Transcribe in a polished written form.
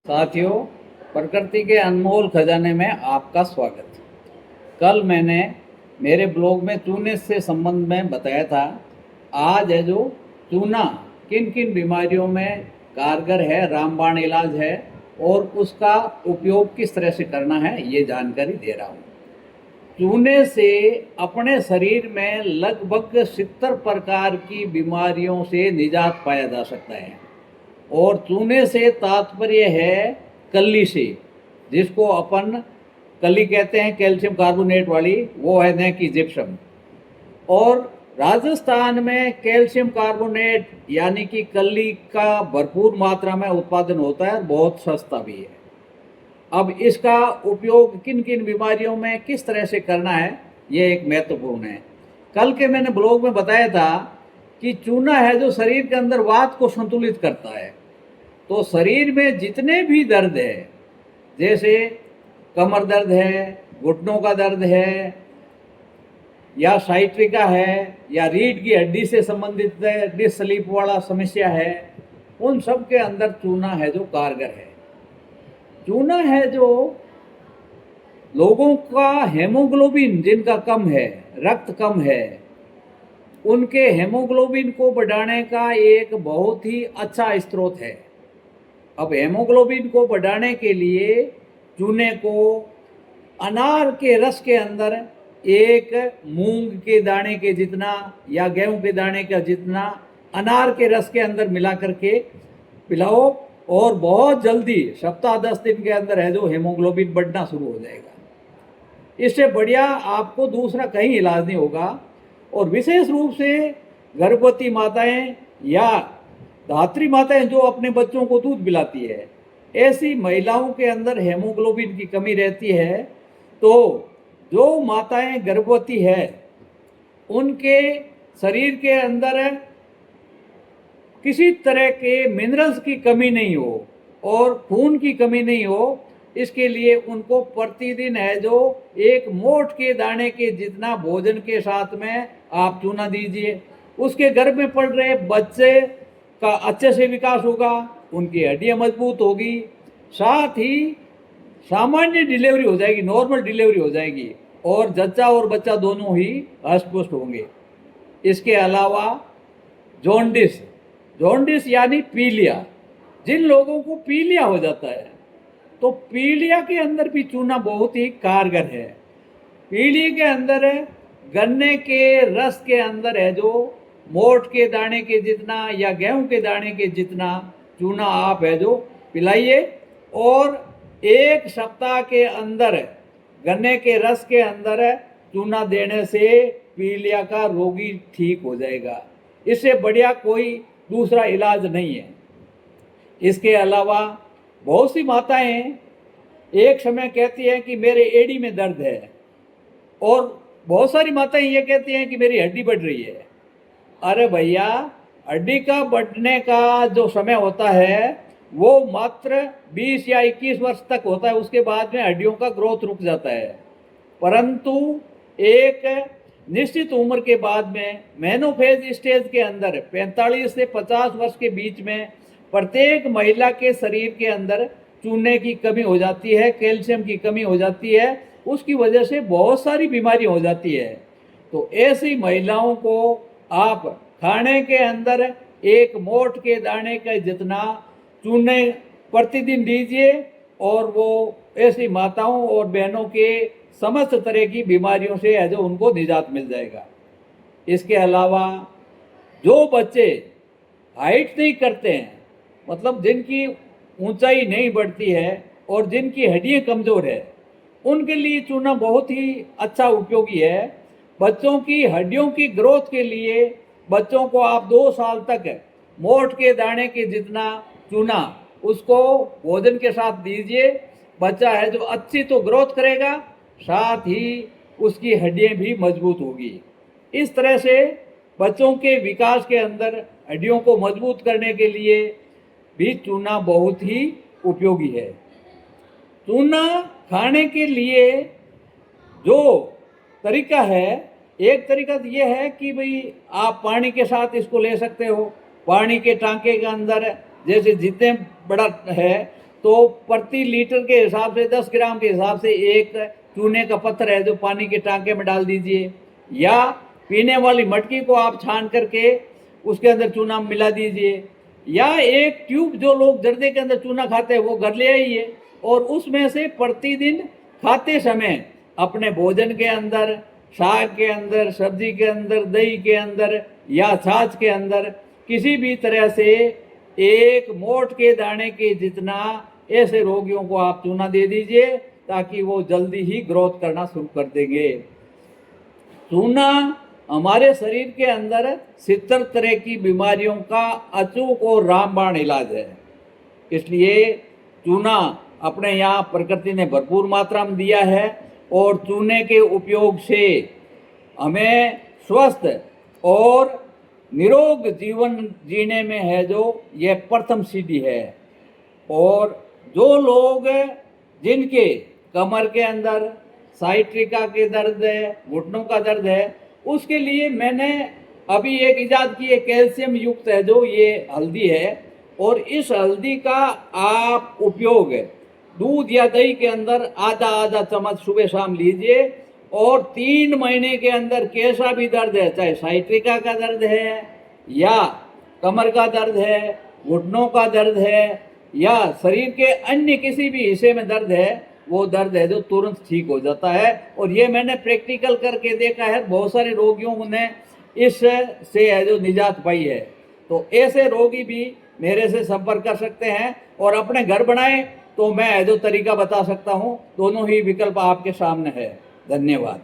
साथियों, प्रकृति के अनमोल खजाने में आपका स्वागत। कल मैंने मेरे ब्लॉग में चूने से संबंध में बताया था। आज है जो चूना किन किन बीमारियों में कारगर है, रामबाण इलाज है और उसका उपयोग किस तरह से करना है, ये जानकारी दे रहा हूँ। चूने से अपने शरीर में लगभग 70 प्रकार की बीमारियों से निजात पाया जा सकता है। और चूने से तात्पर्य है कली से, जिसको अपन कली कहते हैं, कैल्शियम कार्बोनेट वाली, वो है न कि जिप्सम। और राजस्थान में कैल्शियम कार्बोनेट यानी कि कली का भरपूर मात्रा में उत्पादन होता है और बहुत सस्ता भी है। अब इसका उपयोग किन किन बीमारियों में किस तरह से करना है, ये एक महत्वपूर्ण है। कल के मैंने ब्लॉग में बताया था कि चूना है जो शरीर के अंदर वात को संतुलित करता है। तो शरीर में जितने भी दर्द है, जैसे कमर दर्द है, घुटनों का दर्द है, या साइट्रिका है, या रीढ़ की हड्डी से संबंधित डिस्क स्लीप वाला समस्या है, उन सब के अंदर चूना है जो कारगर है। चूना है जो लोगों का हेमोग्लोबिन जिनका कम है, रक्त कम है, उनके हेमोग्लोबिन को बढ़ाने का एक बहुत ही अच्छा स्रोत है। अब हेमोग्लोबिन को बढ़ाने के लिए चूने को अनार के रस के अंदर एक मूंग के दाने के जितना या गेहूं के दाने का जितना अनार के रस के अंदर मिला करके पिलाओ, और बहुत जल्दी सप्ताह 10 दिन के अंदर है जो हेमोग्लोबिन बढ़ना शुरू हो जाएगा। इससे बढ़िया आपको दूसरा कहीं इलाज नहीं होगा। और विशेष रूप से गर्भवती माताएं या धात्री माताएं जो अपने बच्चों को दूध पिलाती है, ऐसी महिलाओं के अंदर हेमोग्लोबिन की कमी रहती है। तो जो माताएं गर्भवती है, उनके शरीर के अंदर किसी तरह के मिनरल्स की कमी नहीं हो और खून की कमी नहीं हो, इसके लिए उनको प्रतिदिन है जो एक मोठ के दाने के जितना भोजन के साथ में आप चूना दीजिए। उसके गर्भ में पड़ रहे बच्चे का अच्छे से विकास होगा, उनकी हड्डियां मजबूत होगी, साथ ही सामान्य डिलीवरी हो जाएगी, नॉर्मल डिलीवरी हो जाएगी, और जच्चा और बच्चा दोनों ही हष्ट-पुष्ट होंगे। इसके अलावा जॉन्डिस, जॉन्डिस यानी पीलिया, जिन लोगों को पीलिया हो जाता है, तो पीलिया के अंदर भी चूना बहुत ही कारगर है। पीलिया के अंदर गन्ने के रस के अंदर है जो मोठ के दाने के जितना या गेहूं के दाने के जितना चूना आप है जो पिलाइए, और 1 सप्ताह के अंदर गन्ने के रस के अंदर चूना देने से पीलिया का रोगी ठीक हो जाएगा। इससे बढ़िया कोई दूसरा इलाज नहीं है। इसके अलावा बहुत सी माताएं एक समय कहती हैं कि मेरे एड़ी में दर्द है, और बहुत सारी माताएं ये कहती हैं कि मेरी हड्डी बढ़ रही है। अरे भैया, हड्डी का बढ़ने का जो समय होता है वो मात्र 20 या 21 वर्ष तक होता है, उसके बाद में हड्डियों का ग्रोथ रुक जाता है। परंतु एक निश्चित उम्र के बाद में मेनोफेज स्टेज के अंदर 45 से 50 वर्ष के बीच में प्रत्येक महिला के शरीर के अंदर चूने की कमी हो जाती है, कैल्शियम की कमी हो जाती है, उसकी वजह से बहुत सारी बीमारी हो जाती है। तो ऐसी महिलाओं को आप खाने के अंदर एक मोठ के दाने का जितना चूने प्रतिदिन दीजिए, और वो ऐसी माताओं और बहनों के समस्त तरह की बीमारियों से है जो उनको निजात मिल जाएगा। इसके अलावा जो बच्चे हाइट नहीं करते हैं, मतलब जिनकी ऊंचाई नहीं बढ़ती है और जिनकी हड्डियां कमज़ोर है, उनके लिए चूना बहुत ही अच्छा उपयोगी है। बच्चों की हड्डियों की ग्रोथ के लिए बच्चों को आप 2 साल तक मोठ के दाने के जितना चूना उसको भोजन के साथ दीजिए। बच्चा है जो अच्छी तो ग्रोथ करेगा, साथ ही उसकी हड्डियां भी मजबूत होगी। इस तरह से बच्चों के विकास के अंदर हड्डियों को मजबूत करने के लिए भी चूना बहुत ही उपयोगी है। चूना खाने के लिए जो तरीका है, एक तरीका तो ये है कि भाई आप पानी के साथ इसको ले सकते हो। पानी के टांके के अंदर जैसे जितने बड़ा है तो प्रति लीटर के हिसाब से 10 ग्राम के हिसाब से एक चूने का पत्थर है जो पानी के टांके में डाल दीजिए, या पीने वाली मटकी को आप छान करके उसके अंदर चूना मिला दीजिए, या एक ट्यूब जो लोग जर्दे के अंदर चूना खाते हैं वो घर ले आइए और उसमें से प्रतिदिन खाते समय अपने भोजन के अंदर, साग के अंदर, सब्जी के अंदर, दही के अंदर या छाछ के अंदर किसी भी तरह से एक मोठ के दाने के जितना ऐसे रोगियों को आप चूना दे दीजिए ताकि वो जल्दी ही ग्रोथ करना शुरू कर देंगे। चूना हमारे शरीर के अंदर 70 तरह की बीमारियों का अचूक और रामबाण इलाज है। इसलिए चूना अपने यहाँ प्रकृति ने भरपूर मात्रा में दिया है और चूने के उपयोग से हमें स्वस्थ और निरोग जीवन जीने में है जो यह प्रथम सीढ़ी है। और जो लोग जिनके कमर के अंदर साइट्रिका के दर्द है, घुटनों का दर्द है, उसके लिए मैंने अभी एक इजाद की है, कैल्शियम युक्त है जो ये हल्दी है, और इस हल्दी का आप उपयोग दूध या दही के अंदर आधा आधा चम्मच सुबह शाम लीजिए और 3 महीने के अंदर कैसा भी दर्द है, चाहे साइट्रिका का दर्द है या कमर का दर्द है, घुटनों का दर्द है या शरीर के अन्य किसी भी हिस्से में दर्द है, वो दर्द है जो तुरंत ठीक हो जाता है। और ये मैंने प्रैक्टिकल करके देखा है, बहुत सारे रोगियों ने इससे है जो निजात पाई है। तो ऐसे रोगी भी मेरे से संपर्क कर सकते हैं और अपने घर बनाए तो मैं जो तरीका बता सकता हूँ, दोनों ही विकल्प आपके सामने है। धन्यवाद।